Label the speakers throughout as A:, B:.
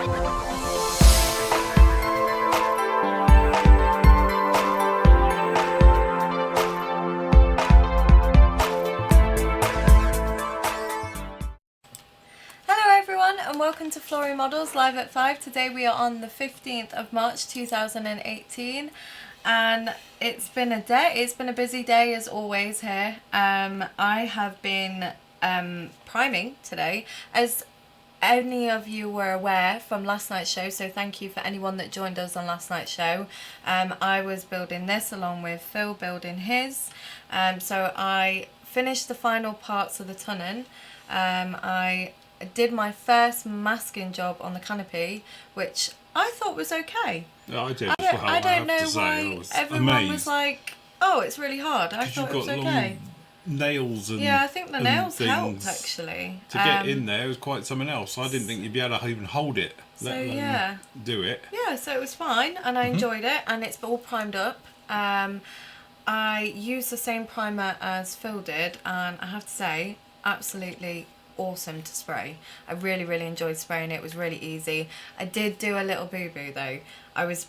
A: And welcome to Flory Models Live at 5. Today we are on the 15th of March 2018 and it's been a busy day as always here. I have been priming today, as any of you were aware from last night's show, so thank you for anyone that joined us on last night's show. I was building this along with Phil building his, so I finished the final parts of the tunnon. I did my first masking job on the canopy, which I thought was okay.
B: Yeah, I did.
A: I don't know why everyone was like, "Oh, it's really hard." I thought it was okay.
B: Nails and
A: I think the nails helped actually.
B: To get in there was quite something else. I didn't think you'd be able to even hold it, let alone do it.
A: Yeah, so it was fine, and I enjoyed it, and it's all primed up. I used the same primer as Phil did, and I have to say, absolutely awesome to spray. I really enjoyed spraying it. It was really easy. I did do a little boo-boo though. I was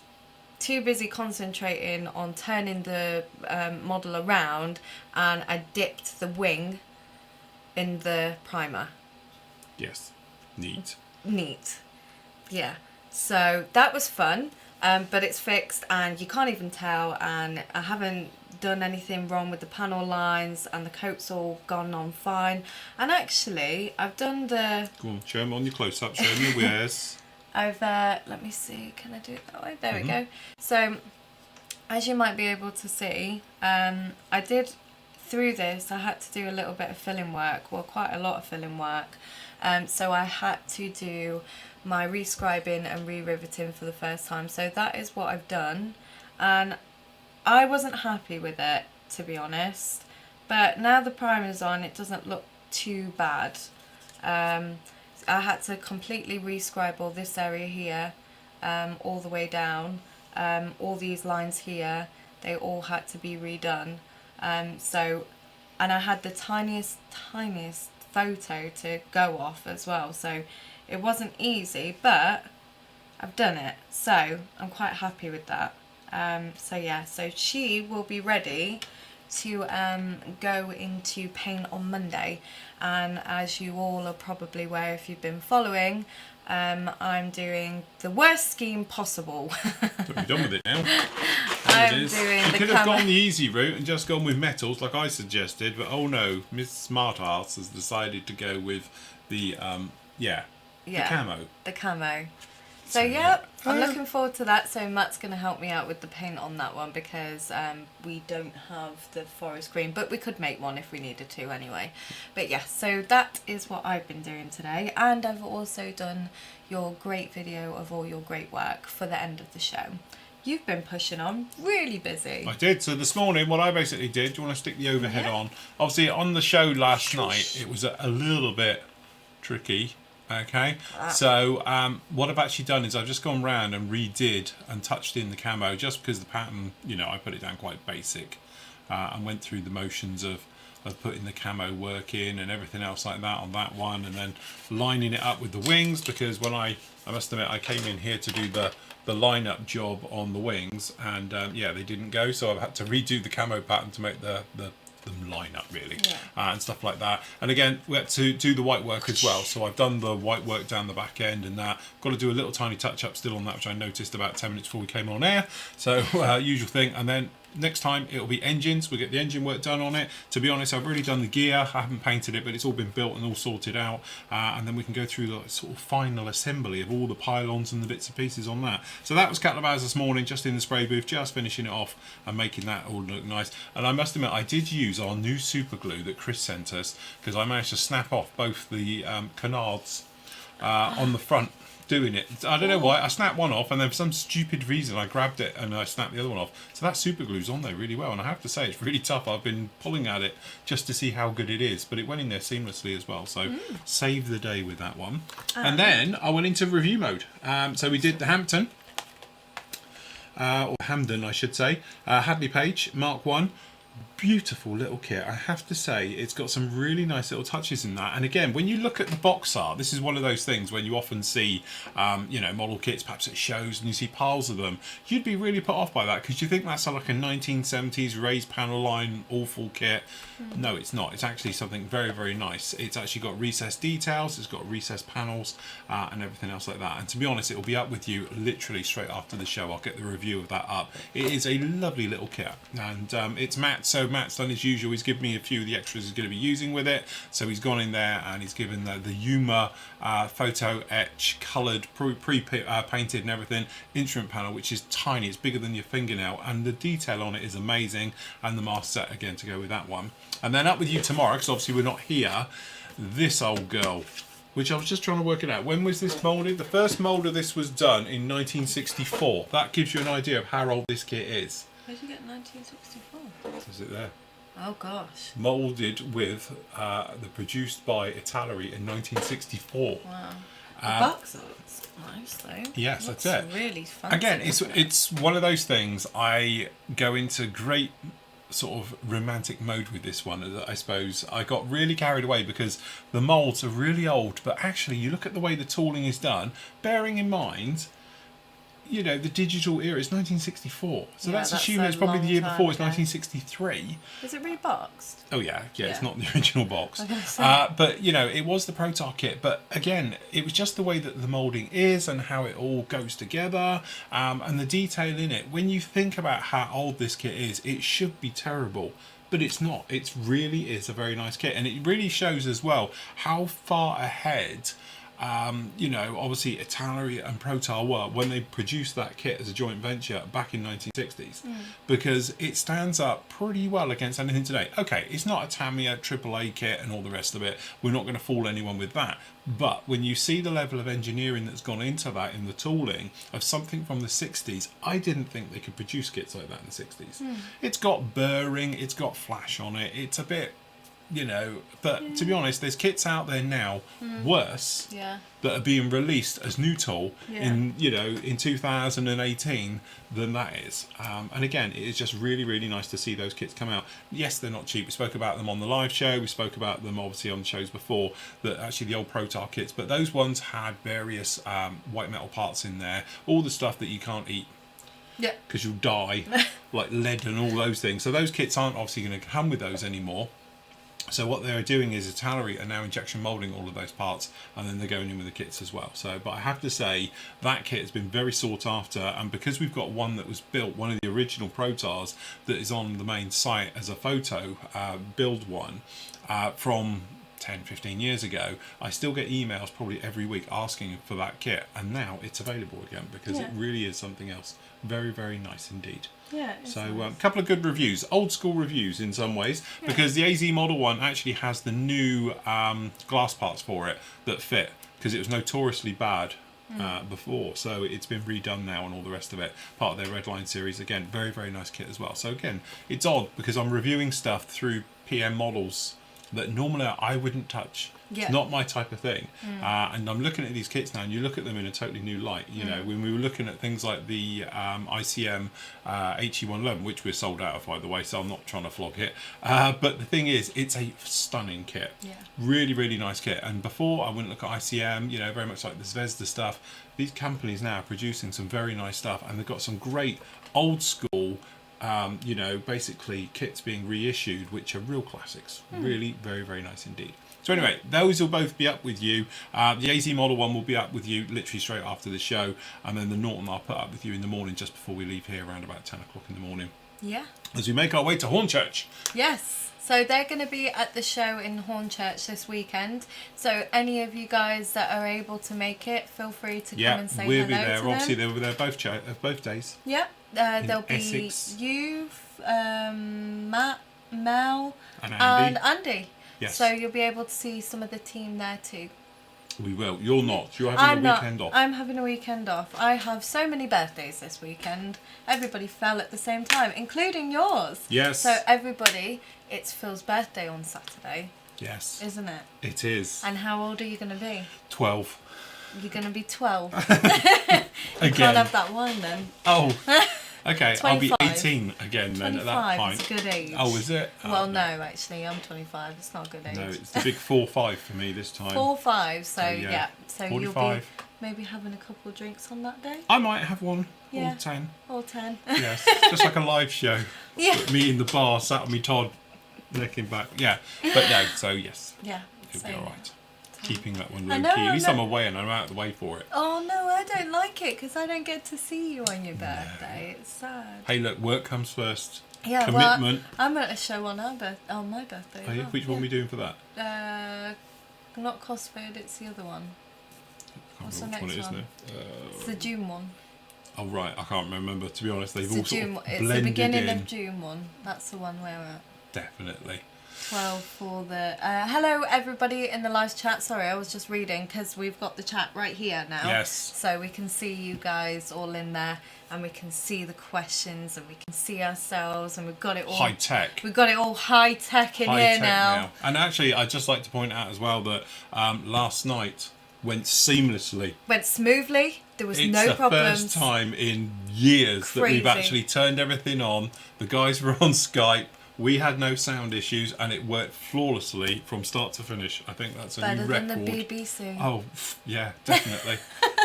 A: too busy concentrating on turning the model around, and I dipped the wing in the primer.
B: Yes. Neat.
A: Yeah, so that was fun, but it's fixed and you can't even tell, and I haven't done anything wrong with the panel lines, and the coat's all gone on fine. And actually I've done the...
B: Go on, show them on your close-up, show them your wares.
A: I've, let me see, can I do it that way? There we go. So, as you might be able to see, I did, through this, I had to do a little bit of filling work, well, quite a lot of filling work. So I had to do my rescribing and re-riveting for the first time. So that is what I've done, and I wasn't happy with it, to be honest, but now the primer's on, it doesn't look too bad. I had to completely rescribe all this area here, all the way down. All these lines here, they all had to be redone. And I had the tiniest photo to go off as well, so it wasn't easy, but I've done it, so I'm quite happy with that. So she will be ready to go into paint on Monday, and as you all are probably aware if you've been following, I'm doing the worst scheme possible.
B: You're done with it now.
A: I'm doing
B: you could have gone the easy route and just gone with metals like I suggested, but oh no, Miss Smartass has decided to go with the the camo.
A: The camo. So yeah, I'm looking forward to that. So Matt's going to help me out with the paint on that one, because we don't have the forest green, but we could make one if we needed to anyway. But yes, so that is what I've been doing today, and I've also done your great video of all your great work for the end of the show. You've been pushing on, really busy.
B: I did. So this morning, what I basically did, do you want to stick the overhead on? Obviously, on the show last night, it was a little bit tricky. Okay, so what I've actually done is I've just gone round and redid and touched in the camo, just because the pattern, you know, I put it down quite basic, and went through the motions of putting the camo work in and everything else like that on that one, and then lining it up with the wings, because when I must admit, I came in here to do the line-up job on the wings, and they didn't go, so I've had to redo the camo pattern to make them line up really, and stuff like that. And again, we had to do the white work as well, so I've done the white work down the back end and that. Got to do a little tiny touch up still on that, which I noticed about 10 minutes before we came on air, so usual thing. And then next time it'll be engines. We'll get the engine work done on it. To be honest, I've already done the gear. I haven't painted it, but it's all been built and all sorted out, and then we can go through the sort of final assembly of all the pylons and the bits and pieces on that. So that was a couple of hours this morning, just in the spray booth, just finishing it off and making that all look nice. And I must admit, I did use our new super glue that Chris sent us, because I managed to snap off both the canards on the front doing it. I don't know why, I snapped one off, and then for some stupid reason I grabbed it and I snapped the other one off. So that super glue's on there really well, and I have to say it's really tough. I've been pulling at it just to see how good it is, but it went in there seamlessly as well, so saved the day with that one. And then I went into review mode. So we did the Hampton, or Hamden I should say, Hadley Page Mark 1. beautiful little kit. I have to say, it's got some really nice little touches in that. And again, when you look at the box art, this is one of those things when you often see, model kits, perhaps at shows, and you see piles of them. You'd be really put off by that because you think that's like a 1970s raised panel line awful kit. No, it's not. It's actually something very, very nice. It's actually got recessed details. It's got recessed panels and everything else like that. And to be honest, it will be up with you literally straight after the show. I'll get the review of that up. It is a lovely little kit, and it's Matt. So Matt's done as usual. He's given me a few of the extras he's going to be using with it. So he's gone in there and he's given the Yuma photo etch coloured painted and everything instrument panel, which is tiny. It's bigger than your fingernail, and the detail on it is amazing. And the mask set again to go with that one. And then up with you tomorrow, because obviously we're not here. This old girl, which I was just trying to work it out. When was this moulded? The first mould of this was done in 1964. That gives you an idea of how old this kit is.
A: Where did you get 1964?
B: Is it there?
A: Oh gosh.
B: Moulded with produced by Italy in 1964.
A: Wow. The box looks nice though.
B: Yes,
A: looks
B: that's it.
A: Really fancy.
B: Again, it's one of those things. I go into great sort of romantic mode with this one. I suppose I got really carried away because the moulds are really old, but actually you look at the way the tooling is done, bearing in mind, the digital era is 1964, so that's assuming it's probably the year before. It's 1963.
A: Is it reboxed?
B: Oh yeah, it's not the original box. But it was the Protar kit. But again, it was just the way that the moulding is and how it all goes together, and the detail in it. When you think about how old this kit is, it should be terrible. But it's not. It really is a very nice kit, and it really shows as well how far ahead obviously Italy and Protar were when they produced that kit as a joint venture back in 1960s, because it stands up pretty well against anything today. Okay, it's not a Tamiya AAA kit and all the rest of it. We're not going to fool anyone with that. But when you see the level of engineering that's gone into that in the tooling of something from the 60s, I didn't think they could produce kits like that in the 60s. It's got burring, it's got flash on it, it's a bit... but to be honest, there's kits out there now worse that are being released as new tool in 2018 than that is. And again, it is just really, really nice to see those kits come out. Yes, they're not cheap. We spoke about them on the live show. We spoke about them obviously on shows before, that actually the old Protar kits, but those ones had various white metal parts in there, all the stuff that you can't eat. Yeah. Because you'll die, like lead and all those things. So those kits aren't obviously going to come with those anymore. So what they're doing is Italy are now injection moulding all of those parts, and then they're going in with the kits as well. So, but I have to say that kit has been very sought after, and because we've got one that was built, one of the original Protars that is on the main site as a photo build one from 10-15 years ago, I still get emails probably every week asking for that kit, and now it's available again because it really is something else. Very, very nice indeed.
A: Yeah.
B: So a couple of good reviews, old school reviews in some ways, because the AZ model one actually has the new glass parts for it that fit, because it was notoriously bad before. So it's been redone now and all the rest of it. Part of their Redline series. Again, very, very nice kit as well. So again, it's odd because I'm reviewing stuff through PM models that normally I wouldn't touch. It's not my type of thing. And I'm looking at these kits now, and you look at them in a totally new light. When we were looking at things like the ICM HE111, which we're sold out of, by the way, so I'm not trying to flog it. But the thing is, it's a stunning kit. Really, really nice kit. And before, I wouldn't look at ICM, very much like the Zvezda stuff. These companies now are producing some very nice stuff, and they've got some great old school basically kits being reissued, which are real classics. Really, very, very nice indeed. So anyway, those will both be up with you. The AZ model one will be up with you literally straight after the show, and then the Norton I'll put up with you in the morning just before we leave here around about 10 o'clock in the morning. Yeah. As we make our way to Hornchurch.
A: Yes. So they're going to be at the show in Hornchurch this weekend. So any of you guys that are able to make it, feel free to come and say hello to them.
B: Yeah, we'll be there. Obviously, they'll be there both days.
A: Yep. There'll be you, Matt, Mel, and Andy. Yes. So you'll be able to see some of the team there too.
B: We will. You're not. You're having a weekend off.
A: I'm having a weekend off. I have so many birthdays this weekend. Everybody fell at the same time, including yours.
B: Yes.
A: So everybody, it's Phil's birthday on Saturday.
B: Yes.
A: Isn't it?
B: It is.
A: And how old are you going to be?
B: 12.
A: You're going to be 12. You can't have that wine then.
B: Oh. Okay, I'll be
A: 25.
B: 18 again then at that
A: 25
B: point.
A: is a good age.
B: Oh, is it?
A: Well,
B: Oh,
A: no, actually, I'm 25. It's not a good age.
B: No, it's the big 4-5 for me this time.
A: 4-5. So
B: yeah.
A: yeah. So
B: 45.
A: you'll be maybe having a couple of drinks on that day.
B: I might have one.
A: Yeah.
B: Or 10.
A: Or 10.
B: Yes, just like a live show.
A: Yeah.
B: Me in the bar, sat on me Todd, necking back. Yeah, but no, so yes.
A: Yeah.
B: It'll
A: So,
B: be alright.
A: so-
B: Keeping that one
A: I
B: low
A: know,
B: key. At least
A: I
B: I'm
A: know.
B: away and I'm out of the way for it.
A: Oh no, I don't like it because I don't get to see you on your birthday. It's sad.
B: Hey, look, work comes first.
A: Yeah,
B: Commitment.
A: well, I'm at a show on my birthday.
B: Are you? Which one are we doing for that?
A: Not Cosford, it's the other one.
B: I
A: What's
B: can't
A: the
B: remember which
A: next
B: one it is
A: one?
B: now.
A: It's the June one.
B: Oh right, I can't remember. To be honest, they've
A: It's
B: all
A: the
B: sort
A: June.
B: of
A: It's the
B: blended
A: beginning
B: in.
A: of June one. That's the one we're at.
B: Definitely.
A: 12 for the. Hello everybody in the live chat. Sorry, I was just reading because we've got the chat right here now.
B: Yes.
A: So we can see you guys all in there, and we can see the questions, and we can see ourselves, and we've got it all
B: High tech.
A: We've got it all high tech in
B: High
A: here
B: tech
A: now.
B: And actually, I'd just like to point out as well that last night went seamlessly.
A: Went smoothly. There was
B: It's
A: no
B: the
A: problems.
B: first time in years that we've
A: Crazy.
B: actually turned everything on. The guys were on Skype. We had no sound issues, and it worked flawlessly from start to finish. I think that's a
A: Better
B: new
A: than
B: record.
A: the BBC.
B: Oh, yeah, definitely.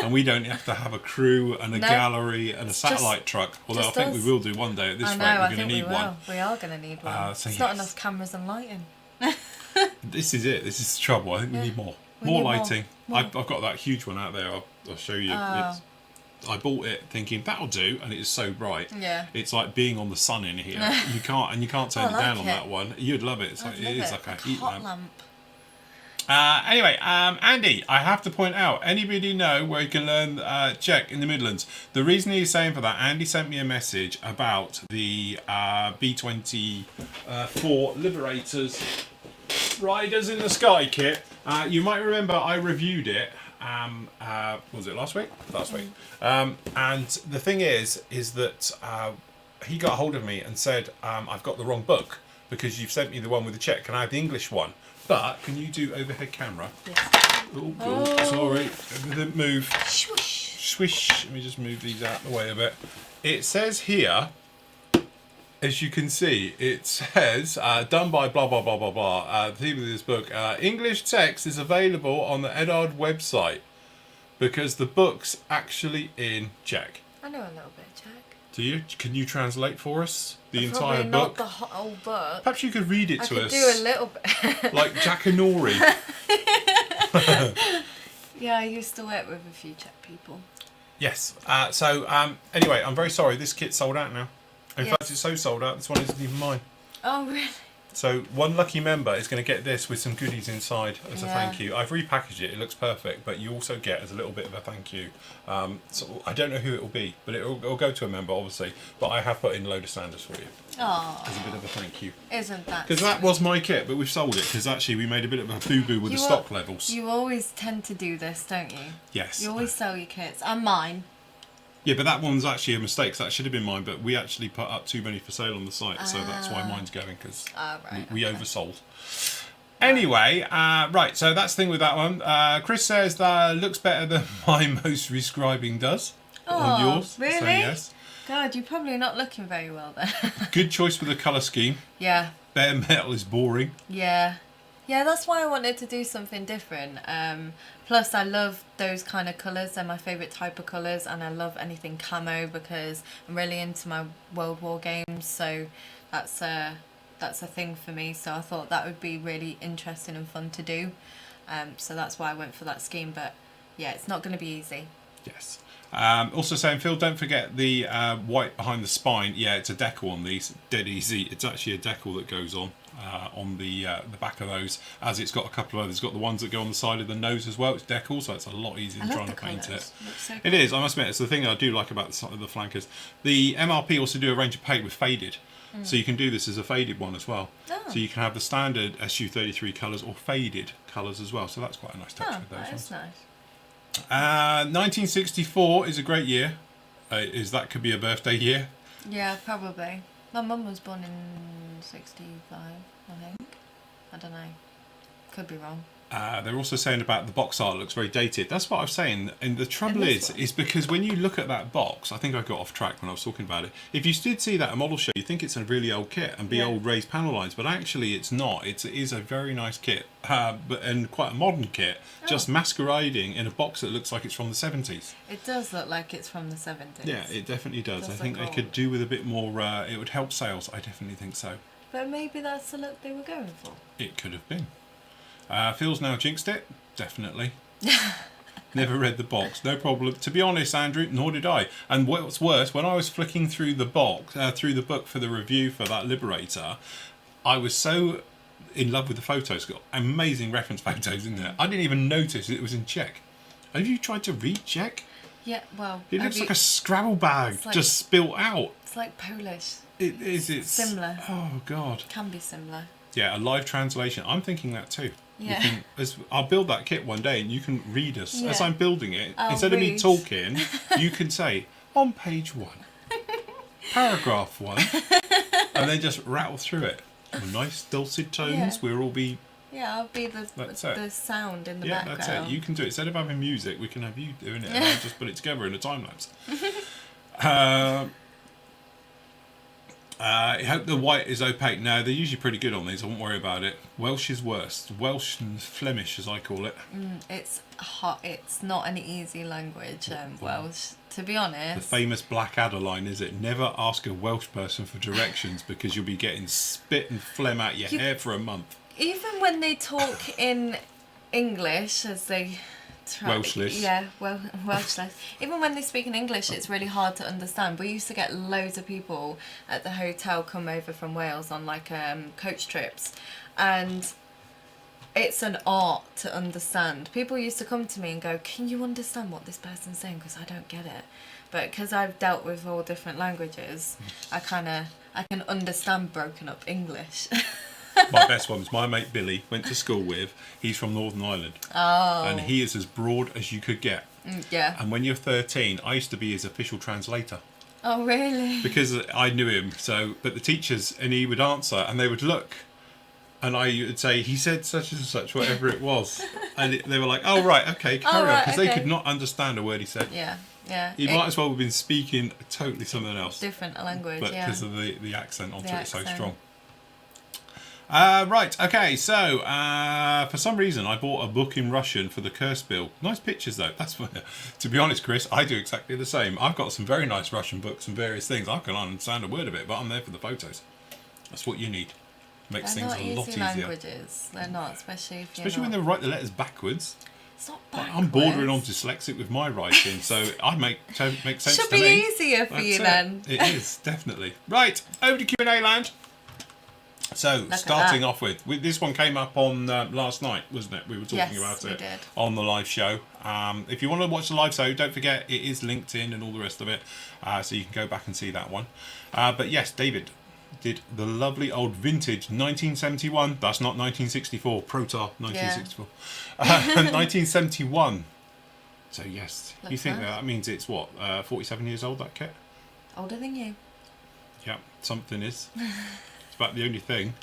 B: And we don't have to have a crew and a
A: No.
B: gallery and a satellite truck. Although I
A: just
B: think
A: us.
B: we will do one day at this
A: I
B: rate.
A: know,
B: We're
A: I
B: going to
A: think we
B: need
A: will.
B: one.
A: We are going to need one.
B: So
A: It's not
B: yes.
A: enough cameras and lighting.
B: This is it. This is the trouble. I think we need more.
A: We
B: More
A: need more.
B: lighting.
A: More.
B: I've got that huge one out there. I'll show you. I bought it thinking that'll do, and it is so bright.
A: Yeah.
B: It's like being on the sun in here. You can't turn
A: I
B: it
A: like
B: down on
A: it.
B: that one. You'd love it. It's like,
A: I'd
B: it
A: love
B: is like a heat
A: hot
B: lamp.
A: lamp.
B: Anyway, Andy, I have to point out, anybody know where you can learn Czech in the Midlands? The reason he's saying for that, Andy sent me a message about the B-24 Liberators Riders in the Sky kit. You might remember I reviewed it. Was it last week? Last week. And the thing is that he got hold of me and said, I've got the wrong book because you've sent me the one with the Czech. Can I have the English one? But can you do overhead camera?
A: Yes.
B: Oh, sorry. Everything moved.
A: Swoosh.
B: Swish. Let me just move these out of the way a bit. It says here, as you can see, it says, done by blah, blah, blah, blah, blah. The theme of this book, English text is available on the Edard website because the book's actually in Czech.
A: I know a little bit, Jack.
B: Do you? Can you translate for us the
A: Probably
B: entire
A: not
B: book?
A: the whole book.
B: Perhaps you could read it
A: I
B: to
A: could
B: us.
A: do a little bit.
B: Like Jackanory.
A: Yeah, I used to work with a few Czech people.
B: Yes. Anyway, I'm very sorry. This kit's sold out now. In
A: Yes.
B: fact, it's so sold out, this one isn't even mine.
A: Oh, really?
B: So one lucky member is going to get this with some goodies inside as a
A: Yeah.
B: thank you. I've repackaged it. It looks perfect, but you also get as a little bit of a thank you. So I don't know who it will be, but it'll go to a member, obviously. But I have put in a load of standards for you
A: Oh,
B: as a bit of a thank you.
A: isn't that
B: Because that was my kit, but we've sold it because actually we made a bit of a boo-boo with the stock levels.
A: You always tend to do this, don't you?
B: Yes.
A: You always sell your kits. And mine.
B: Yeah, but that one's actually a mistake. So that should have been mine, but we actually put up too many for sale on the site, so that's why mine's going because
A: Right.
B: we oversold. Anyway, right, so that's the thing with that one. Chris says that looks better than my most rescribing does on yours.
A: Really?
B: So yes.
A: God, you're probably not looking very well then.
B: Good choice with the colour scheme.
A: Yeah.
B: Bare metal is boring.
A: Yeah. Yeah, that's why I wanted to do something different. Plus, I love those kind of colours. They're my favourite type of colours. And I love anything camo because I'm really into my World War games. So that's a thing for me. So I thought that would be really interesting and fun to do. So that's why I went for that scheme. But yeah, it's not going to be easy.
B: Yes. Also saying, Phil, don't forget the white behind the spine. Yeah, it's a decal on these. Dead easy. It's actually a decal that goes on the back of those, as it's got a couple of others. It's got the ones that go on the side of the nose as well. It's decal, so it's a lot easier than trying to paint it.
A: So
B: It is, I must admit, it's the thing I do like about the flankers. The MRP also do a range of paint with faded. So you can do this as a faded one as well.
A: Oh.
B: So you can have the standard SU33 colours or faded colours as well. So that's quite a nice touch with those
A: that
B: ones.
A: is nice.
B: 1964 is a great year. That could be a birthday year.
A: Yeah, probably. My mum was born in 65, I think. I don't know. Could be wrong.
B: They're also saying about the box art looks very dated. That's what I was saying. And the trouble is because when you look at that box, I think I got off track when I was talking about it. If you did see that at a model show, you think it's a really old kit and be old raised panel lines, but actually it's not. It is a very nice kit, and quite a modern kit, just masquerading in a box that looks like it's from the 70s.
A: It does look like it's from the 70s.
B: Yeah, it definitely does. I think they
A: old.
B: could do with a bit more. It would help sales. I definitely think so.
A: But maybe that's the look they were going for.
B: It could have been. Phil's now jinxed it. Definitely. Never read the box. No problem. To be honest, Andrew, nor did I. And what's worse, when I was flicking through the book for the review for that Liberator, I was so in love with the photos. Got amazing reference photos in there. I didn't even notice it was in Czech. Have you tried to read Czech?
A: Yeah, well...
B: It looks like a Scrabble bag just spilt out.
A: It's like Polish.
B: It is. It's
A: similar.
B: Oh, God.
A: Can be similar.
B: Yeah, a live translation. I'm thinking that too.
A: Yeah.
B: I'll build that kit one day and you can read us.
A: Yeah.
B: As I'm building it,
A: I'll
B: instead of me
A: read.
B: talking, you can say, on page 1, paragraph 1, and then just rattle through it. With nice dulcet tones, we'll all be...
A: Yeah, I'll be the sound in the background.
B: Yeah, that's it. You can do it. Instead of having music, we can have you doing it and I'll just put it together in a time lapse. I hope the white is opaque. No, they're usually pretty good on these. I won't worry about it. Welsh is worse. Welsh and Flemish, as I call it.
A: It's hot. It's not an easy language, Welsh, to be honest.
B: The famous Blackadder line, is it? Never ask a Welsh person for directions because you'll be getting spit and phlegm out your hair for a month.
A: Even when they talk in English, as they...
B: Welshless.
A: Yeah, Welshless. Even when they speak in English, it's really hard to understand. We used to get loads of people at the hotel come over from Wales on like coach trips, and it's an art to understand. People used to come to me and go, "Can you understand what this person's saying? Because I don't get it." But because I've dealt with all different languages, I can understand broken up English.
B: My best one was my mate Billy, went to school with. He's from Northern Ireland.
A: Oh.
B: And he is as broad as you could get.
A: Yeah.
B: And when you're 13, I used to be his official translator.
A: Oh, really?
B: Because I knew him. But the teachers, and he would answer, and they would look. And I would say, he said such and such, whatever it was. And they were like, oh, right, okay, carry on. Because they could not understand a word he said.
A: Yeah, yeah.
B: He might as well have been speaking totally something else.
A: Different language,
B: but
A: yeah.
B: because of the accent onto it so strong. Right, okay, so for some reason I bought a book in Russian for the curse bill. Nice pictures though. That's to be honest, Chris, I do exactly the same. I've got some very nice Russian books and various things. I can understand a word of it, but I'm there for the photos. That's what you need. Makes things a lot easier.
A: Languages. They're not, especially
B: when they write the letters backwards.
A: It's not backwards.
B: I'm bordering on dyslexic with my writing, so I make sense
A: Should
B: to me.
A: be easier for you then.
B: It is, definitely. Right, over to Q&A land. So, starting off with this one came up on last night, wasn't it? We were talking about it on the live show. If you want to watch the live show, don't forget it is linked in and all the rest of it, so you can go back and see that one. But yes, David did the lovely old vintage 1971. That's not 1964. Protar 1964. 1971. So yes, you think that means it's what 47 years old, that kit?
A: Older than you.
B: Yeah, something is. About the only thing.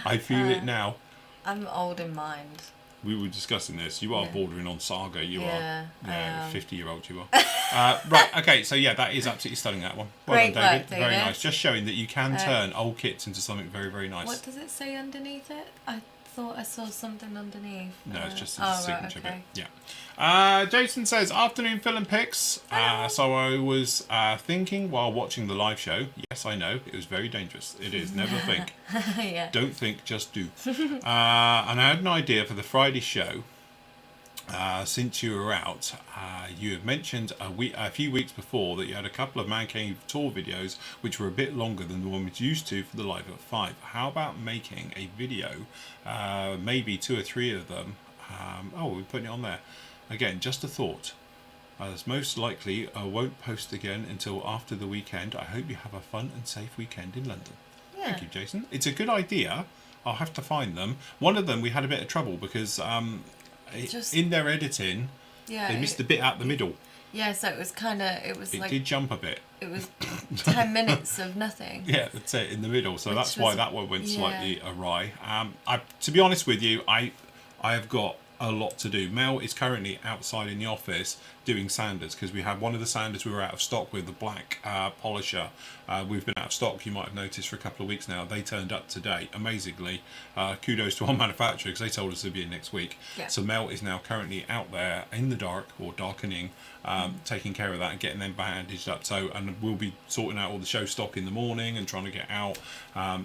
B: I feel it now.
A: I'm old in mind.
B: We were discussing this. You are bordering on saga. You are. Yeah, 50-year-old you are. Right, okay, so yeah, that is absolutely stunning, that one. Well
A: Great
B: done, David.
A: work, David.
B: Very nice. Just showing that you can turn old kits into something very, very nice.
A: What does it say underneath it? I thought I saw something underneath.
B: No, it's just a signature bit. Yeah.
C: Jason says, afternoon Phil and Pix.
B: So I was thinking while watching the live show, yes, I know, it was very dangerous. It is, never think.
A: Yeah.
B: Don't think, just do. And I had an idea for the Friday show. Since you were out, you had mentioned a few weeks before that you had a couple of Man Cave tour videos which were a bit longer than the one we used to for the Live at 5. How about making a video, maybe 2 or 3 of them? We're putting it on there. Again, just a thought. As most likely I won't post again until after the weekend. I hope you have a fun and safe weekend in London.
A: Yeah.
B: Thank you, Jason. It's a good idea. I'll have to find them. One of them we had a bit of trouble because in their editing, they missed a bit out the middle.
A: Yeah, so it was kind of, it was
B: It
A: like,
B: did jump a bit.
A: it was 10 minutes of nothing.
B: Yeah, that's it, in the middle. So
A: Which
B: that's why
A: was-
B: that one went
A: yeah.
B: slightly awry. To be honest with you, I have got a lot to do. Mel is currently outside in the office doing sanders because we had one of the sanders we were out of stock with, the black polisher. We've been out of stock, you might have noticed, for a couple of weeks now. They turned up today, amazingly. Kudos to our manufacturer because they told us they'd be in next week.
A: Yeah.
B: So Mel is now currently out there in the dark or darkening, taking care of that and getting them bandaged up. So, and we'll be sorting out all the show stock in the morning and trying to get out.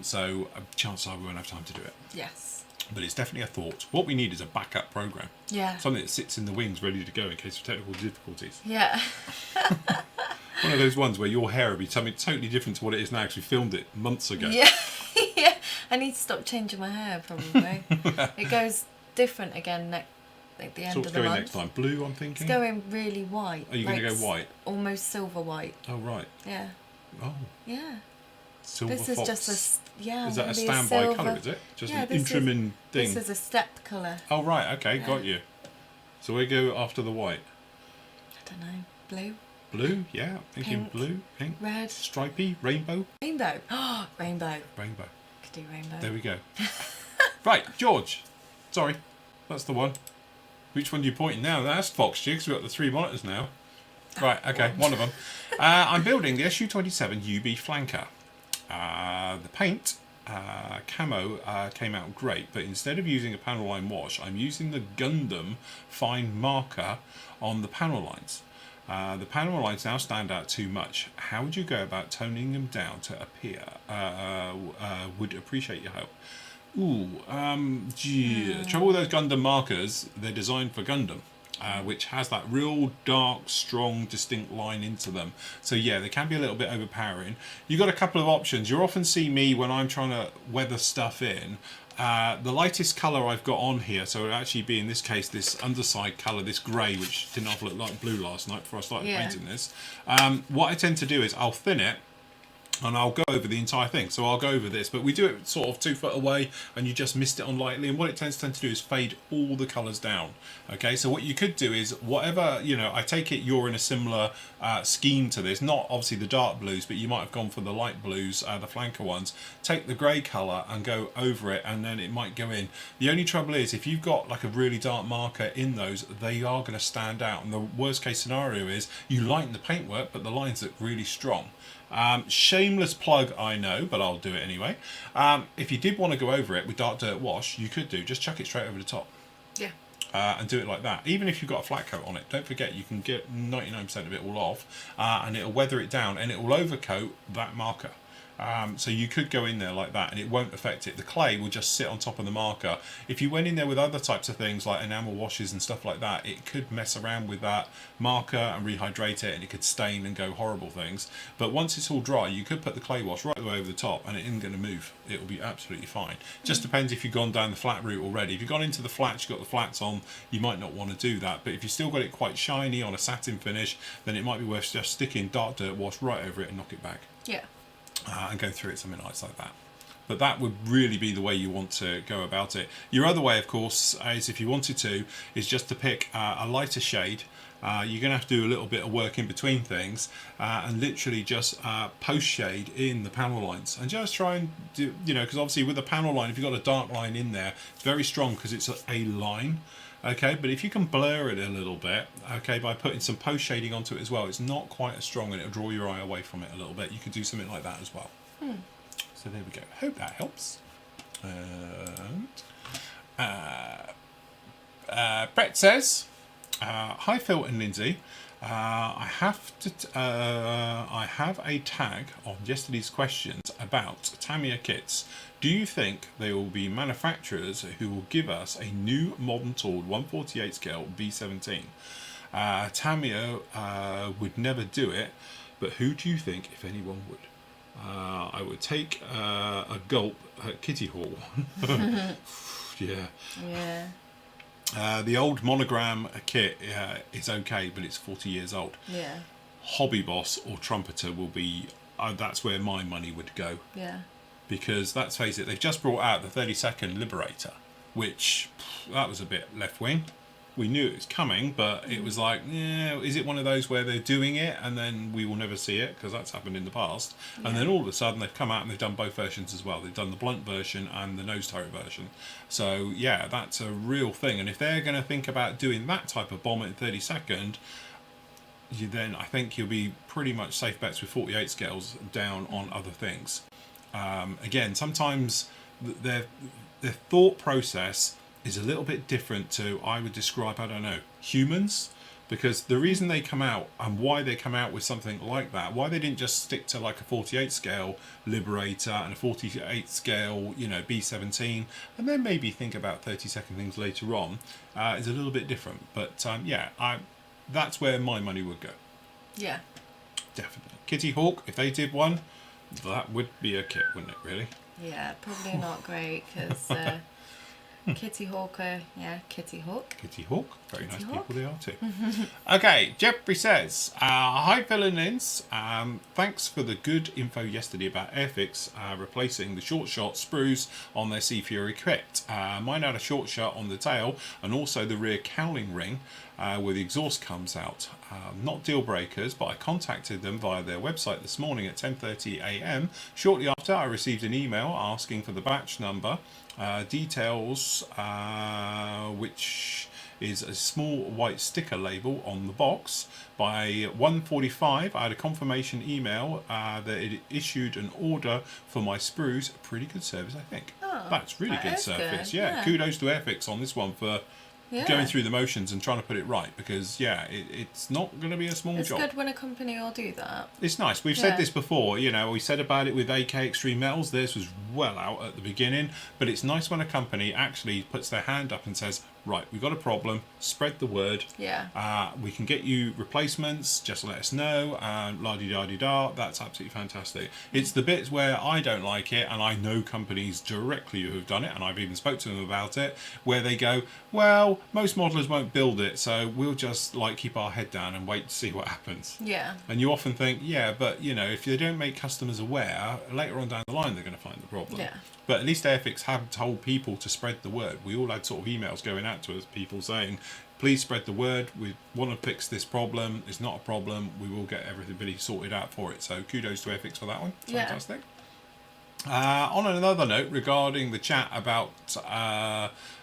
B: So chances are we won't have time to do it.
A: Yes.
B: But it's definitely a thought. What we need is a backup program.
A: Yeah.
B: Something that sits in the wings ready to go in case of technical difficulties.
A: Yeah.
B: One of those ones where your hair will be something totally different to what it is now because we filmed it months ago.
A: Yeah. Yeah. I need to stop changing my hair, probably. It goes different again like the end
B: So
A: of
B: what's
A: the
B: going
A: month.
B: next time? Blue, I'm thinking?
A: It's going really white.
B: Are you going to go white?
A: Almost silver white.
B: Oh, right.
A: Yeah.
B: Oh,
A: Yeah.
B: silver
A: This
B: fox.
A: is just yeah.
B: Is that a
A: maybe
B: standby
A: silver.
B: colour, is it? Just
A: Yeah,
B: an
A: this is-
B: interim thing?
A: This is a step colour.
B: Oh, right, okay,
A: Yeah.
B: got you. So we go after the white.
A: I don't know. Blue,
B: Blue, yeah, thinking
A: Pink.
B: blue, pink,
A: red,
B: stripy, rainbow,
A: rainbow. Oh, rainbow.
B: rainbow.
A: Could do rainbow.
B: There we go. Right, George. Sorry, that's the one. Which one are you pointing now? That's Fox Jigs. We've got the 3 monitors now. Right, okay, one of them. I'm building the SU-27 UB flanker. The paint camo came out great, but instead of using a panel line wash, I'm using the Gundam fine marker on the panel lines. The panel lines now stand out too much. How would you go about toning them down to appear? Would appreciate your help. Trouble with those Gundam markers, they're designed for Gundam. Which has that real dark, strong, distinct line into them. So yeah, they can be a little bit overpowering. You've got a couple of options. You often see me when I'm trying to weather stuff in. The lightest colour I've got on here, so it would actually be in this case this underside colour, this grey, which didn't half look like blue last night before I started painting this. What I tend to do is I'll thin it, and I'll go over the entire thing. So I'll go over this, but we do it sort of 2 foot away and you just mist it on lightly, and what it tends to do is fade all the colours down. Okay, so what you could do is whatever, you know, I take it you're in a similar scheme to this, not obviously the dark blues, but you might have gone for the light blues, the flanker ones. Take the grey colour and go over it, and then it might go in. The only trouble is if you've got like a really dark marker in those, they are going to stand out, and the worst case scenario is you lighten the paintwork but the lines look really strong. Shameless plug, I know, but I'll do it anyway. If you did want to go over it with dark dirt wash, you could just chuck it straight over the top.
A: Yeah.
B: And do it like that. Even if you've got a flat coat on it, don't forget you can get 99% of it all off, and it'll weather it down, and it will overcoat that marker. So you could go in there like that and it won't affect it. The clay will just sit on top of the marker. If you went in there with other types of things like enamel washes and stuff like that, it could mess around with that marker and rehydrate it, and it could stain and go horrible things. But once it's all dry, you could put the clay wash right the way over the top and it isn't going to move. It will be absolutely fine. Just depends if you've gone down the flat route already. If you've gone into the flats, you've got the flats on, you might not want to do that. But if you've still got it quite shiny on a satin finish, then it might be worth just sticking dark dirt wash right over it and knock it back.
A: Yeah.
B: And go through it something nice like that. But that would really be the way you want to go about it. Your other way, of course, is if you wanted to, is just to pick a lighter shade. You're going to have to do a little bit of work in between things, and literally just post shade in the panel lines, and just try and do, you know, because obviously with the panel line, if you've got a dark line in there, it's very strong because it's a line. Okay, but if you can blur it a little bit, okay, by putting some post shading onto it as well, it's not quite as strong and it'll draw your eye away from it a little bit. You could do something like that as well. So there we go. Hope that helps. And Brett says, "Hi Phil and Lindsay. I have a tag on yesterday's questions about Tamiya kits. Do you think there will be manufacturers who will give us a new modern tooled 1/48 scale B17? Tamiya would never do it, but who do you think, if anyone, would? I would take a gulp at Kitty Hawk one." Yeah.
A: Yeah.
B: The old monogram kit is okay, but it's 40 years old.
A: Yeah.
B: Hobby Boss or Trumpeter will be, that's where my money would go.
A: Yeah.
B: Because let's face it, they've just brought out the 32nd Liberator, which that was a bit left wing. we knew it was coming, but it was like, yeah, is it one of those where they're doing it and then we will never see it, because that's happened in the past, and then all of a sudden they've come out and they've done both versions as well. They've done the blunt version and the nose turret version. So yeah, that's a real thing, and if they're going to think about doing that type of bomb at 32nd, then I think you'll be pretty much safe bets with 48 scales down on other things. Again, sometimes their thought process is a little bit different to, I would describe, I don't know, humans, because the reason they come out and why they come out with something like that, why they didn't just stick to like a 48 scale Liberator and a 48 scale, you know, B17, and then maybe think about 32nd things later on, is a little bit different. But yeah, that's where my money would go. Yeah. Definitely. Kitty Hawk, if they did one, that would be a kit, wouldn't it, really?
A: Yeah, probably not great, because Kitty Hawk, Kitty Hawk.
B: Kitty Hawk, very
A: Kitty
B: nice
A: Hawk.
B: people they are too. Okay, Jeffrey says, hi villains, thanks for the good info yesterday about Airfix replacing the short shot sprues on their Sea Fury kit. Mine had a short shot on the tail and also the rear cowling ring where the exhaust comes out. Not deal breakers, but I contacted them via their website this morning at 10:30 a.m. Shortly after, I received an email asking for the batch number, details, which is a small white sticker label on the box. By 1:45, I had a confirmation email that it issued an order for my sprues. Pretty good service, I think.
A: Oh,
B: that's really good service. Yeah, kudos to Airfix on this one for going through the motions and trying to put it right, because it's not going to be a small job.
A: It's good when a company will do that.
B: It's nice. We've said this before, you know, we said about it with AK Extreme Metals. Theirs was well out at the beginning, but it's nice when a company actually puts their hand up and says, right, we've got a problem, spread the word.
A: Yeah.
B: We can get you replacements, just let us know, la-di-da-di-da. That's absolutely fantastic. It's the bits where I don't like it, and I know companies directly who have done it, and I've even spoke to them about it, where they go, well, most modelers won't build it, so we'll just like keep our head down and wait to see what happens.
A: Yeah.
B: And you often think, yeah, but you know, if they don't make customers aware, later on down the line they're going to find the problem.
A: Yeah.
B: But at least Airfix have told people to spread the word. We all had sort of emails going out to us, people saying, please spread the word. We want to fix this problem. It's not a problem. We will get everybody sorted out for it. So kudos to Airfix for that one. Fantastic. On another note, regarding the chat about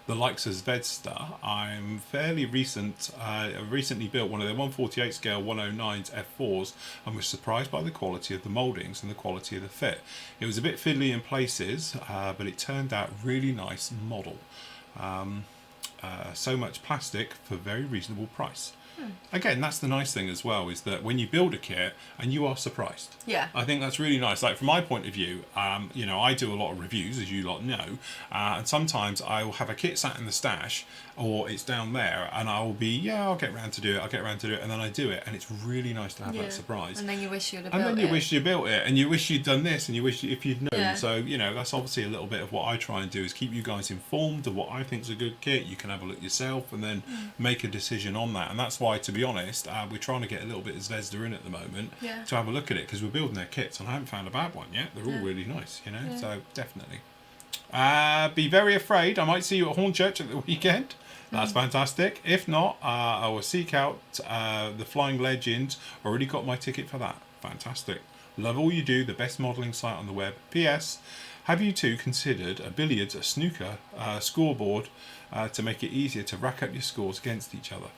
B: the likes of Zvezda, I'm fairly recent. I recently built one of their 148 scale 109s F4s and was surprised by the quality of the mouldings and the quality of the fit. It was a bit fiddly in places, but it turned out really nice model. So much plastic for very reasonable price. Again, that's the nice thing as well, is that when you build a kit and you are surprised.
A: Yeah.
B: I think that's really nice. Like from my point of view, you know, I do a lot of reviews, as you lot know, and sometimes I will have a kit sat in the stash or it's down there and I will be, I'll get round to do it, and then I do it, and it's really nice to have that surprise.
A: And then you wish you'd have built it.
B: And then you wish you built it, and you wish you'd done this, and you wish if you'd known.
A: Yeah.
B: So, you know, that's obviously a little bit of what I try and do, is keep you guys informed of what I think is a good kit. You can have a look yourself and then make a decision on that. And that's why, to be honest, we're trying to get a little bit of Zvezda in at the moment to have a look at it, because we're building their kits and I haven't found a bad one yet. They're all really nice, you know, so definitely. Be very afraid. I might see you at Hornchurch at the weekend. That's fantastic. If not, I will seek out the Flying Legends. Already got my ticket for that. Fantastic. Love all you do. The best modelling site on the web. P.S. Have you two considered a billiards, a snooker scoreboard to make it easier to rack up your scores against each other?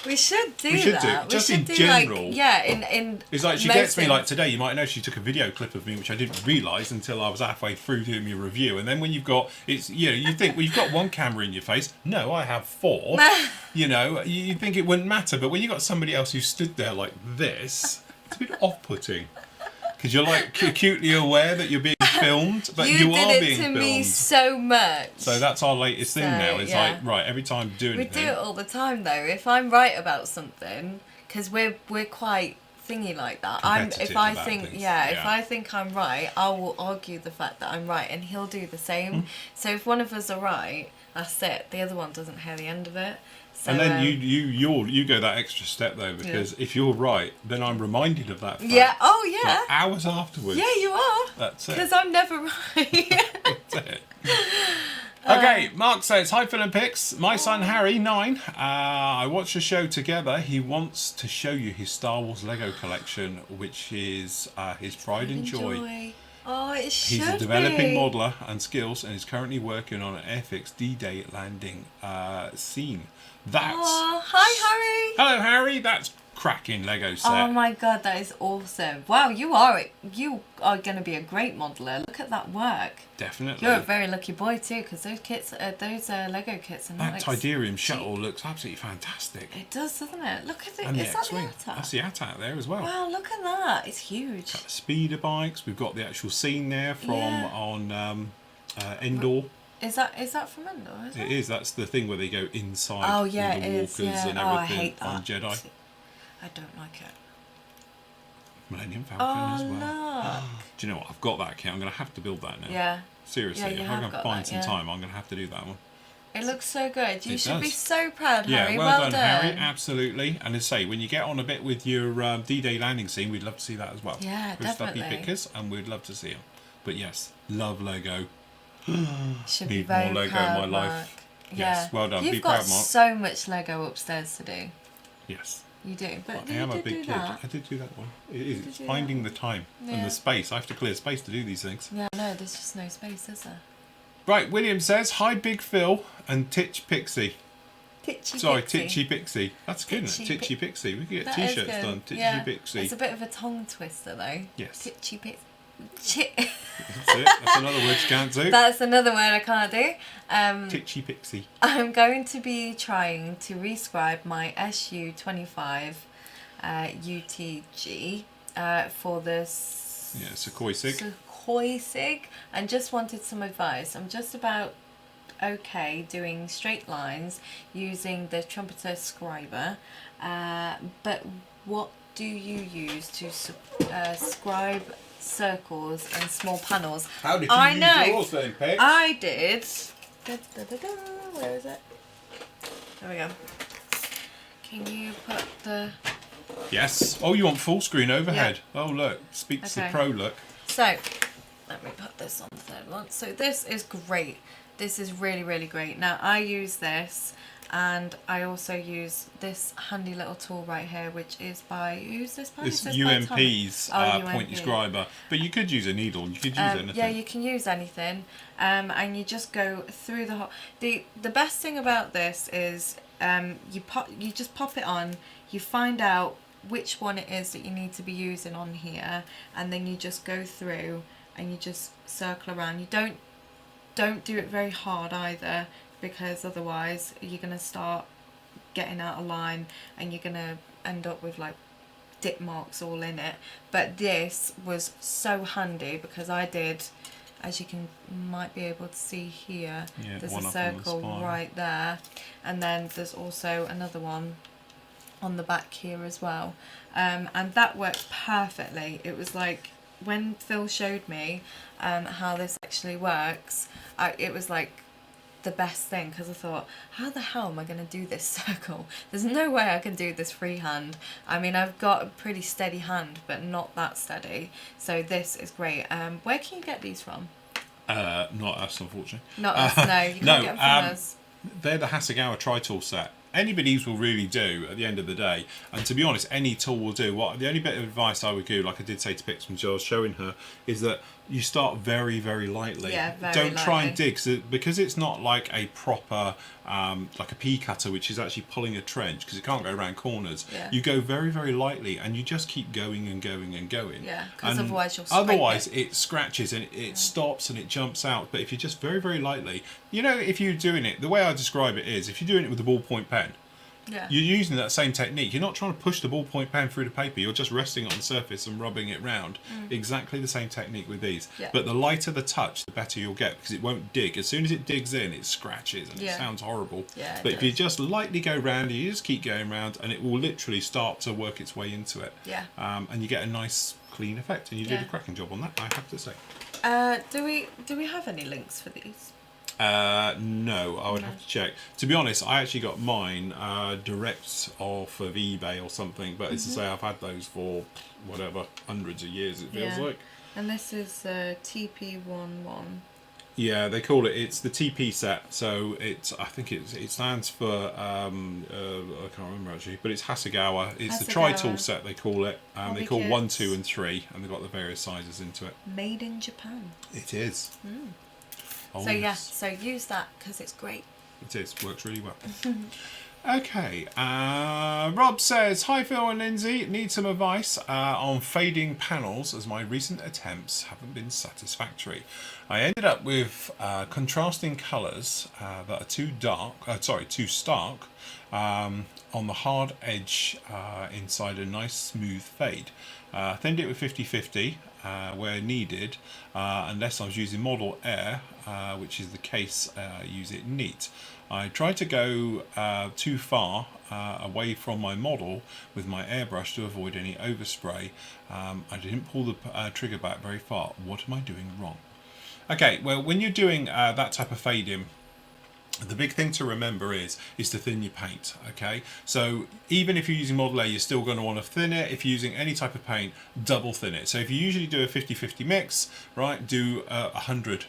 A: We should do
B: that. Just in general.
A: Like, in
B: it's like she gets me like today. You might know she took a video clip of me, which I didn't realise until I was halfway through doing my review. And then when you've got you think, well, you've got one camera in your face. No, I have 4. You know, you think it wouldn't matter, but when you got somebody else who stood there like this, it's a bit off-putting. Because you're like acutely aware that you're being filmed, but you are being filmed. You did it to me
A: so much.
B: So that's our latest thing now. It's like, right, every time you do anything.
A: We do it all the time though. If I'm right about something, because we're quite thingy like that. If I think I'm right, I will argue the fact that I'm right, and he'll do the same. So if one of us are right, that's it. The other one doesn't hear the end of it. So,
B: and then you go that extra step though, because if you're right, then I'm reminded of that fact.
A: Yeah. Oh yeah.
B: Like hours afterwards.
A: Yeah, you are.
B: That's it.
A: Because I'm never right.
B: That's it. Okay, Mark says, hi Phil and Pix. My son Harry, 9. I watched the show together. He wants to show you his Star Wars Lego collection, which is his pride and joy.
A: Oh, it should
B: He's a developing
A: be.
B: modeller and skills and is currently working on an Airfix D-Day landing scene. That's...
A: Oh, hi, Harry.
B: Hello, Harry. That's cracking Lego set.
A: Oh my god, that is awesome. Wow, you are going to be a great modeller. Look at that work.
B: Definitely.
A: You're a very lucky boy too, because those kits, those Lego kits are
B: That
A: not
B: Tidarium shuttle looks absolutely fantastic.
A: It does, doesn't it? Look at it.
B: And the
A: Is that the
B: X-Wing.
A: AT-AT?
B: That's the AT-AT there as well.
A: Wow, look at that. It's huge.
B: Got the speeder bikes. We've got the actual scene there from on Endor.
A: Is that from Endor? Is it?
B: It is. That's the thing where they go inside
A: Oh yeah,
B: the
A: it
B: walkers
A: is. Yeah.
B: and
A: Oh, I
B: everything
A: hate that.
B: on Jedi.
A: I don't like it.
B: Millennium Falcon as well.
A: Look.
B: Do you know what? I've got that kit. I'm going to have to build that now.
A: Yeah.
B: Seriously,
A: Yeah, you
B: if
A: have
B: I'm going to
A: got
B: find
A: that,
B: some
A: yeah.
B: time, I'm going to have to do that one.
A: It looks so good. You
B: It
A: should be
B: does.
A: so proud, Harry.
B: Yeah,
A: well
B: done, Harry. Absolutely. And as I say, when you get on a bit with your D-Day landing scene, we'd love to see that as well.
A: Yeah,
B: We're stuffy
A: definitely.
B: pickers, and we'd love to see them. But yes, love Lego.
A: Should be
B: Need
A: very
B: more Lego in
A: proud,
B: my life.
A: Mark.
B: Yes,
A: Yeah.
B: well done.
A: You've
B: Be
A: got
B: proud, Mark.
A: so much Lego upstairs to do.
B: Yes.
A: You do, but
B: I
A: you
B: am a
A: did
B: big
A: do
B: kid.
A: that.
B: I did do that one. It is. It's
A: do
B: finding
A: that
B: the time and
A: Yeah.
B: the space. I have to clear space to do these things.
A: Yeah, no, there's just no space, is there?
B: Right, William says, hi Big Phil and Titch Pixie. Titchy Pixie. That's good, isn't it? Titchy Pixie. We could get
A: That is
B: t-shirts
A: good.
B: done. Titchy
A: Yeah.
B: Pixie.
A: It's a bit of a tongue twister though.
B: Yes.
A: Titchy Pixie.
B: That's it. That's another word you can't do.
A: That's another word I can't do.
B: Titchy Pixie.
A: I'm going to be trying to rescribe my SU25 UTG for this
B: Yeah, Sequoia Sig.
A: Sequoia Sig, and just wanted some advice. I'm just about okay doing straight lines using the Trumpeter Scriber, but what do you use to scribe circles and small panels?
B: How did you
A: I
B: use
A: know.
B: yours then, Pex?
A: I did. Where is it? There we go. Can you put the...
B: Yes. Oh, you want full screen overhead? Yeah. Oh, look. Speaks the
A: Okay.
B: pro look.
A: So, let me put this on the third one. So this is great. This is really, really great. Now, I use this, and I also use this handy little tool right here, which is by... Who's this by?
B: It's
A: Is this by
B: UMP's
A: Tommy?
B: Point Your Scriber. But you could use a needle. You could use anything.
A: Yeah, you can use anything, and you just go through the whole... The best thing about this is you just pop it on, you find out which one it is that you need to be using on here, and then you just go through and you just circle around. You don't do it very hard either, because otherwise you're going to start getting out of line and you're going to end up with like dip marks all in it. But this was so handy because I did, as you might be able to see here,
B: Yeah,
A: there's
B: one
A: a
B: up on the
A: circle
B: spine.
A: right there, and then there's also another one on the back here as well, and that worked perfectly. It was like when Phil showed me how this actually works, it was like the best thing, because I thought, how the hell am I going to do this circle? There's no way I can do this freehand. I mean, I've got a pretty steady hand, but not that steady. So this is great. Where can you get these from?
B: Not us, unfortunately.
A: Not us, no. You can't
B: no,
A: get them from us.
B: They're the Hasegawa Tri-Tool set. Anybody's will really do at the end of the day. And to be honest, any tool will do. The only bit of advice I would give, like I did say to Pix when I was showing her, is that you start very, very lightly.
A: Yeah, very
B: Don't try and
A: lightly.
B: dig, because it's not like a proper, like a pea cutter, which is actually pulling a trench, because it can't go around corners.
A: Yeah.
B: You go very, very lightly, and you just keep going and going and going.
A: Yeah, 'cause
B: And
A: otherwise you'll scrape
B: Otherwise,
A: it.
B: it scratches and it stops and it jumps out. But if you're just very, very lightly, you know, if you're doing it, the way I describe it is, if you're doing it with a ballpoint pen,
A: Yeah.
B: you're using that same technique. You're not trying to push the ballpoint pen through the paper. You're just resting it on the surface and rubbing it round. Exactly the same technique with these.
A: Yeah.
B: But the lighter the touch, the better you'll get, because it won't dig. As soon as it digs in, it scratches and
A: Yeah.
B: it sounds horrible.
A: Yeah, it
B: but if you
A: does.
B: just lightly go round, you just keep going round, and it will literally start to work its way into it.
A: Yeah.
B: And you get a nice clean effect. And you
A: Yeah.
B: did a cracking job on that, I have to say.
A: Do we have any links for these?
B: No, I would have to check. To be honest, I actually got mine direct off of eBay or something, but as I say, I've had those for whatever, hundreds of years it feels
A: Yeah.
B: like.
A: And this is TP11.
B: Yeah, they call it. It's the TP set. So I think it stands for. I can't remember actually, but it's Hasegawa. It's the tri-tool set they call it. They call 1, 2, and 3, and they've got the various sizes into it.
A: Made in Japan.
B: It is. Oh,
A: so yeah, so use that because it's great.
B: It is. Works really well. Okay, Rob says, hi Phil and Lindsay, need some advice on fading panels as my recent attempts haven't been satisfactory. I ended up with contrasting colours that are too stark on the hard edge inside a nice smooth fade. Thinned it with 50-50 where needed, unless I was using model air, which is the case, use it neat. I tried to go too far away from my model with my airbrush to avoid any overspray. I didn't pull the trigger back very far. What am I doing wrong? Okay, well, when you're doing that type of fading, the big thing to remember is to thin your paint, okay? So even if you're using Model A, you're still going to want to thin it. If you're using any type of paint, double thin it. So if you usually do a 50-50 mix, right, do a 100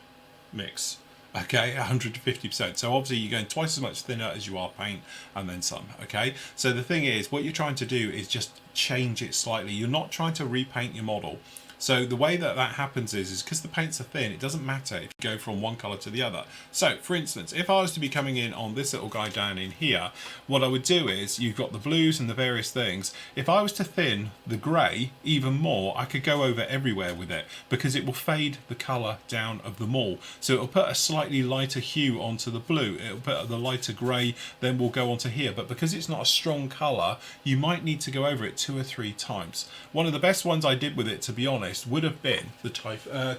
B: mix. Okay, 100 to 50%. So obviously you're going twice as much thinner as you are paint and then some, okay? So the thing is, what you're trying to do is just change it slightly. You're not trying to repaint your model. So the way that happens is because the paints are thin, it doesn't matter if you go from one colour to the other. So for instance, if I was to be coming in on this little guy down in here, what I would do is, you've got the blues and the various things. If I was to thin the grey even more, I could go over everywhere with it because it will fade the colour down of them all. So it'll put a slightly lighter hue onto the blue, it'll put the lighter grey, then we'll go onto here. But because it's not a strong colour, you might need to go over it 2 or 3 times. One of the best ones I did with it, to be honest, would have been the Typhoon,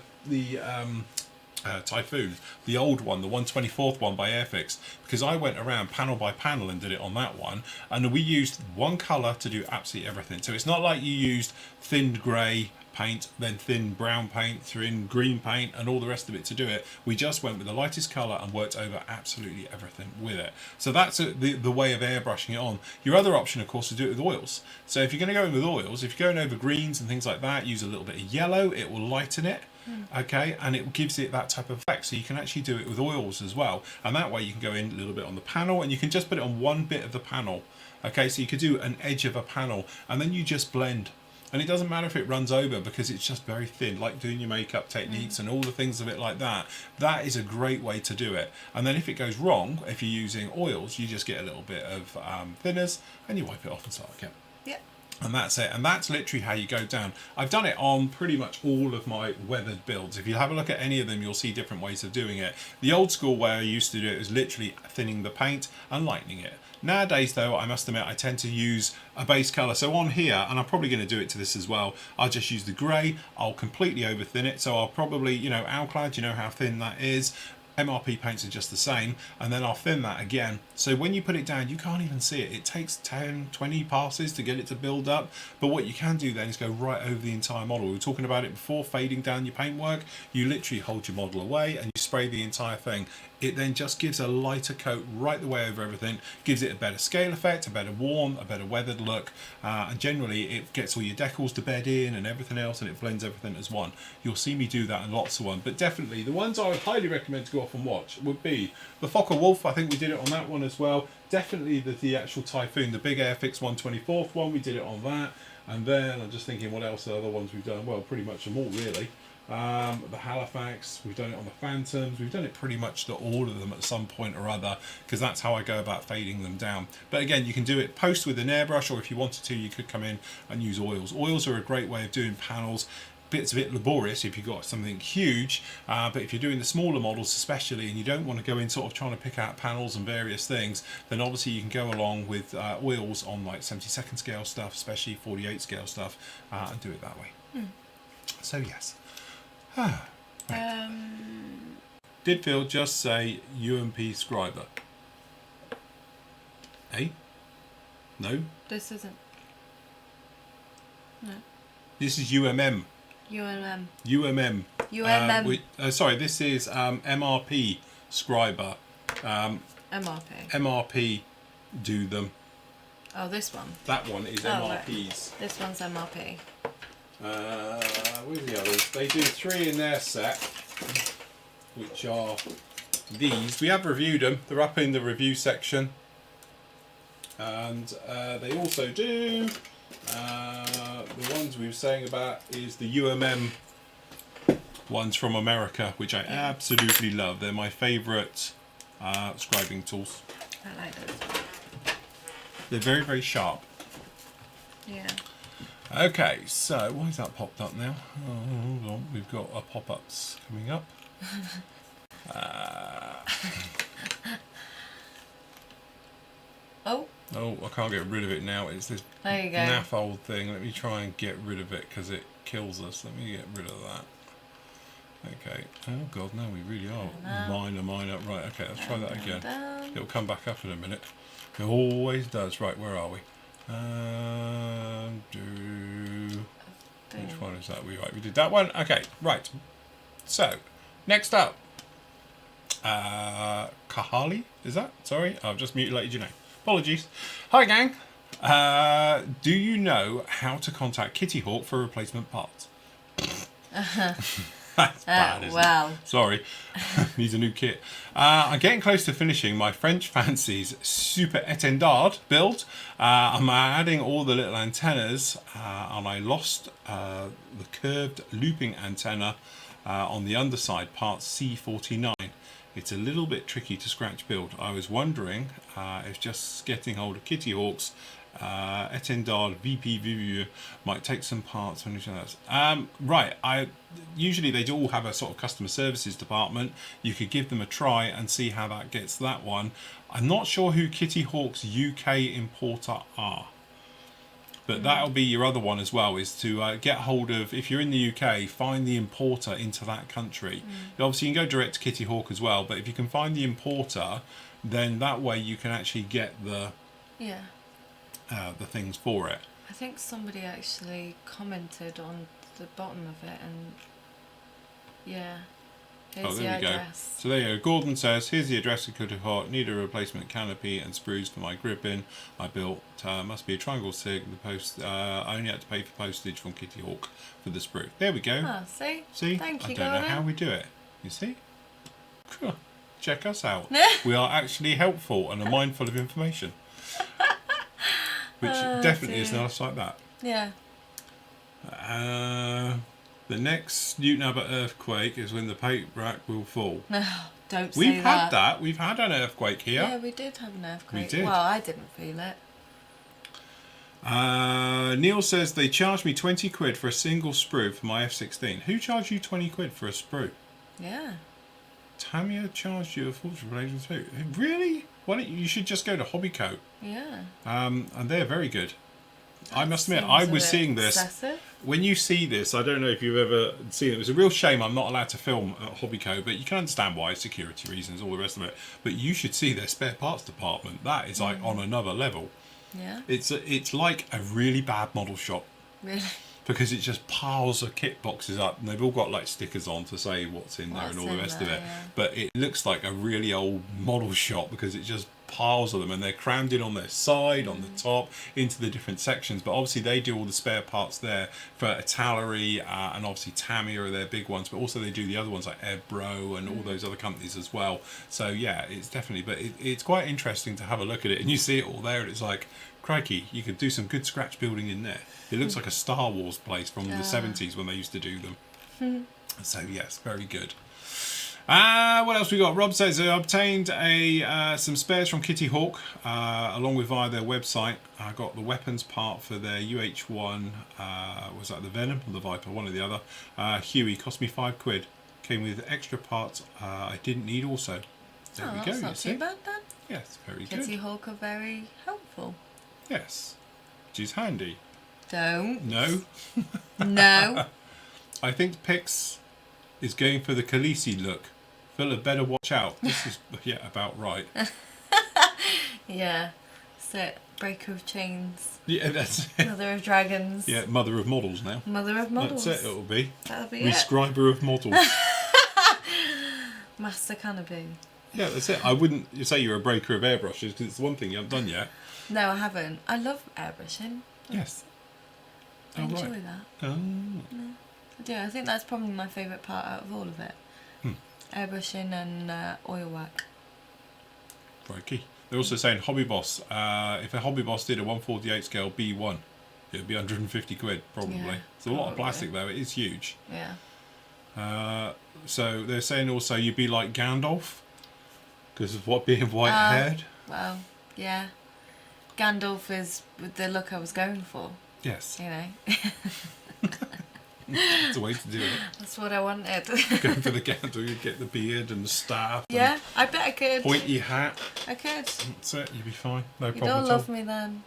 B: the old one, the 1/24th one by Airfix, because I went around panel by panel and did it on that one, and we used one colour to do absolutely everything. So it's not like you used thinned grey paint, then thin brown paint, thin green paint, and all the rest of it to do it. We just went with the lightest colour and worked over absolutely everything with it. So that's the way of airbrushing it on. Your other option, of course, is to do it with oils. So if you're going to go in with oils, if you're going over greens and things like that, use a little bit of yellow, it will lighten it. Okay, and it gives it that type of effect. So you can actually do it with oils as well, and that way you can go in a little bit on the panel, and you can just put it on one bit of the panel. Okay, so you could do an edge of a panel, and then you just blend. And it doesn't matter if it runs over because it's just very thin, like doing your makeup techniques and all the things of it like that. That is a great way to do it. And then if it goes wrong, if you're using oils, you just get a little bit of thinners and you wipe it off and start again.
A: Yeah.
B: And that's it. And that's literally how you go down. I've done it on pretty much all of my weathered builds. If you have a look at any of them, you'll see different ways of doing it. The old school way I used to do it was literally thinning the paint and lightening it. Nowadays, though, I must admit, I tend to use a base colour. So on here, and I'm probably going to do it to this as well, I'll just use the grey. I'll completely over thin it. So I'll probably, you know, Alclad, you know how thin that is. MRP paints are just the same, and then I'll thin that again. So when you put it down, you can't even see it. It takes 10, 20 passes to get it to build up. But what you can do then is go right over the entire model. We were talking about it before, fading down your paintwork. You literally hold your model away and you spray the entire thing. It then just gives a lighter coat right the way over everything, gives it a better scale effect, a better warm, a better weathered look, and generally it gets all your decals to bed in and everything else, and it blends everything as one. You'll see me do that in lots of ones, but definitely the ones I would highly recommend to go off and watch would be the Fokker Wolf. I think we did it on that one as well. Definitely the actual Typhoon, the big Airfix 1/24th one, we did it on that. And then I'm just thinking what else are other ones we've done. Well, pretty much them all really. The Halifax, we've done it on the Phantoms, we've done it pretty much to all of them at some point or other, because that's how I go about fading them down. But again, you can do it post with an airbrush, or if you wanted to, you could come in and use oils. Oils are a great way of doing panels. It's a bit laborious if you've got something huge, but if you're doing the smaller models especially, and you don't want to go in sort of trying to pick out panels and various things, then obviously you can go along with oils on like 72nd scale stuff, especially 48 scale stuff, and do it that way. So yes. Did Phil just say Mrp Scriber? Eh? No?
A: This isn't. No.
B: This is UMM.
A: UMM.
B: UMM.
A: UMM.
B: Sorry, this is Mrp Scriber.
A: MRP.
B: MRP do them.
A: Oh, this one.
B: That one is
A: Right.
B: MRPs.
A: This one's MRP.
B: Where's the others? They do 3 in their set. which are these. We have reviewed them. They're up in the review section. And they also do, the ones we were saying about is the UMM ones from America, which I absolutely love. They're my favourite scribing tools.
A: I like those.
B: They're very, very sharp.
A: Yeah.
B: Okay, so why is that popped up now? Oh, hold on, we've got our pop-ups coming up. Oh, I can't get rid of it now. It's this
A: There you go.
B: naff old thing. Let me try and get rid of it because it kills us. Let me get rid of that. Okay. Oh God, no, we really are. Minor. Right. Okay, let's try that again. It'll come back up in a minute. It always does. Right, where are we? Which one is that? We did that one. Okay, right. So, next up, Kahali. Is that? Sorry, I've just mutilated your name. Apologies. Hi, gang. Do you know how to contact Kitty Hawk for replacement parts? That's bad, isn't it? Sorry. Needs a new kit. I'm getting close to finishing my French Fancies Super Étendard build. I'm adding all the little antennas, and I lost the curved looping antenna on the underside, part C49. It's a little bit tricky to scratch build. I was wondering if just getting hold of Kitty Hawk's Étendard VP might take some parts from each other. Right, usually they do all have a sort of customer services department. You could give them a try and see how that gets that one. I'm not sure who Kitty Hawk's UK importer are. But that'll be your other one as well, is to get hold of, if you're in the UK, find the importer into that country. Obviously you can go direct to Kitty Hawk as well, but if you can find the importer, then that way you can actually get the things for it.
A: I think somebody actually commented on the bottom of it, and here's the address.
B: So there you go. Gordon says, here's the address of Kitty Hawk. Need a replacement canopy and sprues for my gripping. I built, must be a triangle sig. The post, I only had to pay for postage from Kitty Hawk for the sprue. There we go.
A: Ah, see?
B: See?
A: Thank you,
B: I don't know how we do it. You see? Check us out. We are actually helpful and are mindful of information. Which definitely is nice like that.
A: Yeah.
B: The next Newton Abbot earthquake is when the paint rack will fall.
A: No, don't say
B: We've had that. We've had an earthquake here.
A: Yeah, we did have an earthquake.
B: We did.
A: Well, I didn't feel it.
B: Neil says they charged me 20 quid for a single sprue for my F16. Who charged you 20 quid for a sprue?
A: Yeah.
B: Tamia charged you a fortune for Agent 2. Really? Why don't you should just go to Hobbycoat.
A: Yeah.
B: And they're very good. I must admit, I was seeing this.
A: Excessive.
B: When you see this, I don't know if you've ever seen it. It was a real shame I'm not allowed to film at Hobbyco, but you can understand why, security reasons, all the rest of it. But you should see their spare parts department. That is like on another level.
A: Yeah.
B: It's like a really bad model shop.
A: Really?
B: Because it just piles of kit boxes up, and they've all got like stickers on to say what's in there and all the rest of it.
A: Yeah.
B: But it looks like a really old model shop because it just piles of them, and they're crammed in on their side, on the top, into the different sections. But obviously they do all the spare parts there for Italeri and obviously Tamiya are their big ones, but also they do the other ones like Ebro and all those other companies as well. So yeah, it's definitely, but it's quite interesting to have a look at it, and you see it all there, and it's like, crikey, you could do some good scratch building in there. It looks like a Star Wars place from the 70s when they used to do them. So yes, very good. What else we got? Rob says I obtained some spares from Kitty Hawk along with via their website. I got the weapons part for their UH1, was that the Venom or the Viper, one or the other. Huey cost me 5 quid. Came with extra parts I didn't need also. There we go.
A: That's not too bad then.
B: Yes, very good.
A: Kitty Hawk are very helpful.
B: Yes, which is handy.
A: Don't.
B: No.
A: No.
B: I think Pix is going for the Khaleesi look. Philip, better watch out. This is about right.
A: Yeah. So, Breaker of Chains.
B: Yeah, that's it.
A: Mother of Dragons.
B: Yeah, mother of models now.
A: Mother of Models.
B: That's it, it'll be.
A: That'll be it.
B: Scriber of models.
A: Master Canopy.
B: Yeah, that's it. I wouldn't say you're a breaker of airbrushes because it's the one thing you haven't done yet.
A: No, I haven't. I love airbrushing.
B: Yes.
A: I enjoy that.
B: Oh.
A: I do. I think that's probably my favourite part out of all of it. Airbrushing and oil work.
B: Very key. They're also saying Hobby Boss. If a Hobby Boss did a 148 scale B1, it would be 150 quid probably.
A: Yeah,
B: It's a lot of plastic though. It is huge.
A: Yeah.
B: So they're saying also you'd be like Gandalf because of what being white haired.
A: Well, yeah. Gandalf is the look I was going for.
B: Yes.
A: You know.
B: It's a way to do it.
A: That's what I wanted.
B: Going for the Gandalf, you'd get the beard and the staff.
A: Yeah, I bet I could.
B: Pointy hat.
A: I could.
B: That's it. You'd be fine. No
A: You'd
B: problem
A: all
B: at
A: love
B: all.
A: me then.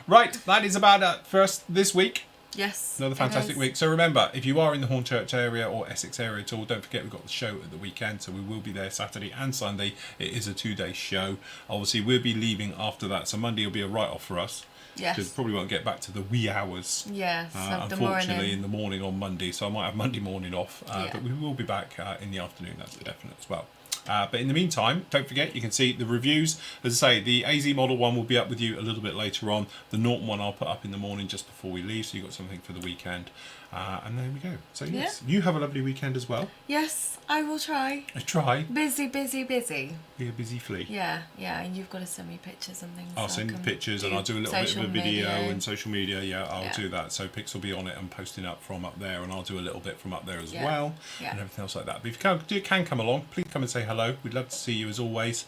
B: Right, that is about it for us this week.
A: Yes.
B: Another
A: it
B: fantastic
A: is.
B: week. So remember, if you are in the Hornchurch area or Essex area at all, don't forget we've got the show at the weekend, so we will be there Saturday and Sunday. It is a 2-day show. Obviously, we'll be leaving after that, so Monday will be a write-off for us.
A: Yes.
B: Because probably won't get back to the wee hours.
A: Yes. Of the
B: Unfortunately,
A: morning.
B: in the morning on Monday, so I might have Monday morning off,
A: Yeah.
B: but we will be back in the afternoon. That's for definite as well. But in the meantime, don't forget you can see the reviews. As I say, the AZ model one will be up with you a little bit later on. The Norton one I'll put up in the morning just before we leave, so you've got something for the weekend. And there we go. So yes, you have a lovely weekend as well.
A: Yes, I will try.
B: Try.
A: Busy, busy, busy.
B: Be a busy flea.
A: Yeah, yeah, and you've got to send me pictures and things.
B: I'll
A: so
B: send
A: I
B: you
A: can
B: pictures and I'll do a little bit of a video and social media. Yeah, I'll
A: Yeah.
B: do that. So pics will be on it and posting up from up there, and I'll do a little bit from up there as
A: Yeah.
B: well,
A: Yeah.
B: and everything else like that. But if you can come along, please come and say hello. We'd love to see you as always.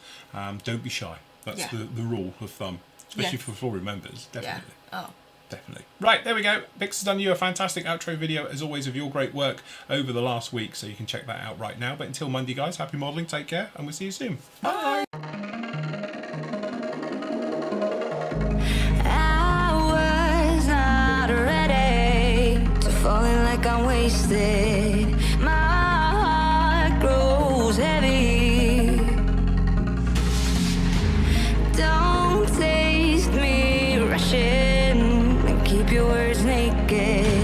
B: Don't be shy. That's
A: Yeah.
B: the rule of thumb, especially
A: Yeah.
B: for Flory members. Definitely.
A: Yeah. Oh.
B: Definitely. Right, there we go. Pix has done you a fantastic outro video, as always, of your great work over the last week, so you can check that out right now. But until Monday, guys, happy modelling, take care, and we'll see you soon. Bye!
D: I was not ready to falling like I'm wasted. My heart grows heavy. Don't taste me rushing and keep your words naked.